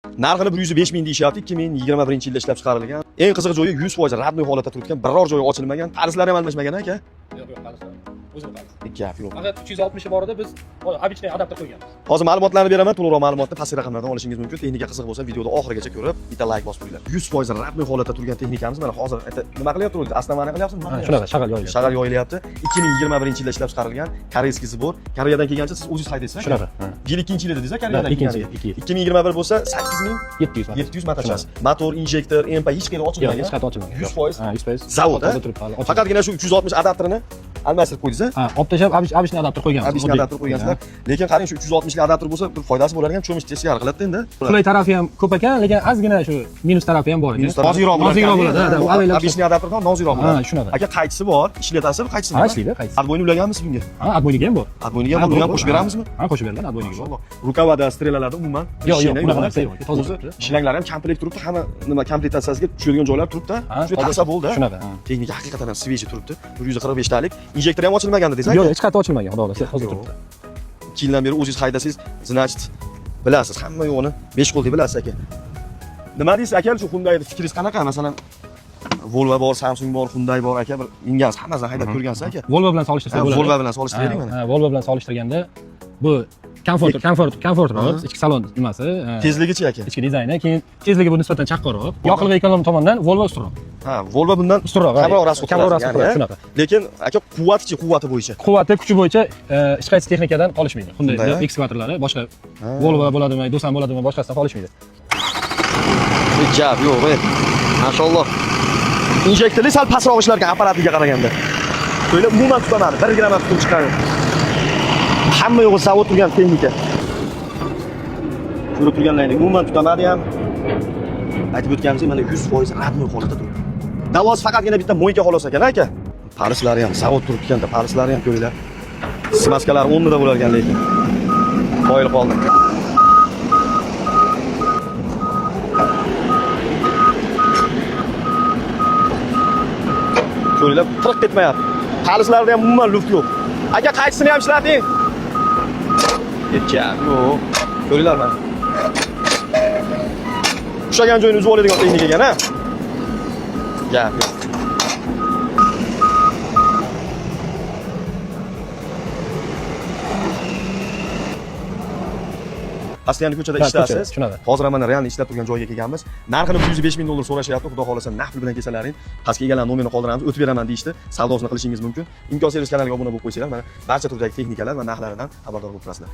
Narxini 105 ming deyishyapti, 2021-yilda ishlab chiqarilgan. Eng qiziq joyi 100% radnoy holatda turibgan, biror joyi ochilmagan, parislari ham almashmagan aka. Yo'q, palislar. O'zini palis. Gap yo'q. Faqat 360 bor edi, biz обычный adapter qo'yganmiz. Hozir ma'lumotlarni beraman, to'liqroq ma'lumotni pastki raqamlardan olishingiz mumkin. Texnika qiziq bo'lsa, videoni oxirigacha ko'rib, bitta like bosib qo'yinglar. 100% radnoy holatda turgan texnikamiz mana hozir nima qilyapti o'zi? Astamani qilyapsizmi? Shunaqa, shag'al yoyilyapti. Shag'al yoyilyapti. 2021-yilda ishlab chiqarilgan koreyskiy zbor. Koreyadan kelgancha siz o'zingiz haydaysiz-a? Shunaqa. Yil 2-yil dedingiz-a, Koreyadan ikkinchi. 2021 bo'lsa 8700 motorchasi. Motor, injektor, empa hech qayerda ochilmagan. Hech qayerda ochilmagan. 100%. Zavod. Faqatgina shu 360 adapterini almashtirib qo'ydingiz-a? Ha, olib tashlab obычный adapter qo'yganmiz. Obычный adapter qo'ygansizlar. Lekin qarang, shu 360 lik adapter bo'lsa, bir foydasi bo'lar ekan, cho'mish teskari qiladi endi. Qulay tarafi ham ko'p ekan, lekin ozgina shu minus tarafi ham bor ekan. Nozikroq bo'ladi. Obычный adapterdan nozikroq bo'ladi. Ha, shunaqa. Aka qaychisi bor, ishlatasiz, qaychisi bor. Ha, ishlaydi, qaychisi. Adboyni ulaganmisiz bunga? Ha, adboyniga ham bor. Adboyniga ham bor, uni ham qo'shib beramizmi? Ha, qo'shib beriladi, adboyniga bor. Rukavada, strelalarda umuman yo'q, unaqa narsa yo'q. Toza turibdi. Shlanglar ham komplekt turibdi, hamma nima komplektatsiyasiga tushadigan joylar turibdi. Shu taqsa bo'ldi. Shunaqa. Texnika haqiqatan ham sveji turibdi. 145 talik. Injektor ham ochilmagan dedingiz-a? Yo'q, hech qayerda ochilmagan, xudo xolasa, hozir turibdi. 2 yildan beri o'zingiz haydasiz, значит, bilasiz, hamma yo'qni 5 qo'ldek bilasiz aka. Nima deysiz aka, shu Hyundai'da fikringiz qanaqa? Masalan, Volvo bor, Samsung bor, Hyundai bor aka, bir ingansiz, hammasini haydab ko'rgansiz aka. Volvo bilan solishtirsak bo'ladi. Volvo bilan solishtiring mana. Ha, Volvo bilan solishtirganda bu komfortroq, ichki salon nimasi, Tezligichi aka. ichki dizayni, keyin tezligi bu nisbatan chaqqonroq. Yoqilg'i ekonomi tomondan Volvo ustunroq. Ha, Volvo bundan ustunroq, kamroq rasxod qiladi, shunaqa. Lekin aka quvvati bo'yicha. Quvvati, kuchi bo'yicha hech qaysi texnikadan qolishmaydi. Hyundai ekskavatorlari boshqa Volvo bo'ladimi, Dosan bo'ladimi, boshqasidan qolishmaydi. Hijab yo'q, mashalloh. Injektorli sal pastroq ishlarga apparatiga qaraganda. To'ylar umuman tutamadi, 1 gramm tutib chiqadi. Hamma yo'g'i zavod turgan texnika. Ko'rib turganlaringiz umuman tutamadi ham. Aytib o'tganimizdek, mana 100% radnoy holatda turibdi. Davosi faqatgina bitta mo'yka xolos ekan aka. Parislari ham zavod turib ekanda, parislari ham ko'ringlar. Smaskalari 10 da bo'lar ekan lekin. Qoyil qoldi. Ko'ringlar, tirq ketmayapti. Palislarda ham umuman luft yo'q. Aka qaychisini ham ishlating. Yetgan yo'q. Ko'ringlar mana. Ushlagan joyini uzib oladigan texnika ekan, ha? Gap yo'q. Asliyani ko'chada ishlasiz. Hozir mana real ishlab turgan joyga kelganmiz. Narxini 105 ming dollar so'rashyapti. Xudo xolasa naqd bilan kelsalaring, pastga egalarning nomerini qoldiramiz, o'tib beraman deyishdi. Savdosini qilishingiz mumkin. Imkon servis kanaliga obuna bo'lib qo'ysanglar, mana barcha turdagi texnikalar va narxlaridan xabardor bo'lib turasizlar.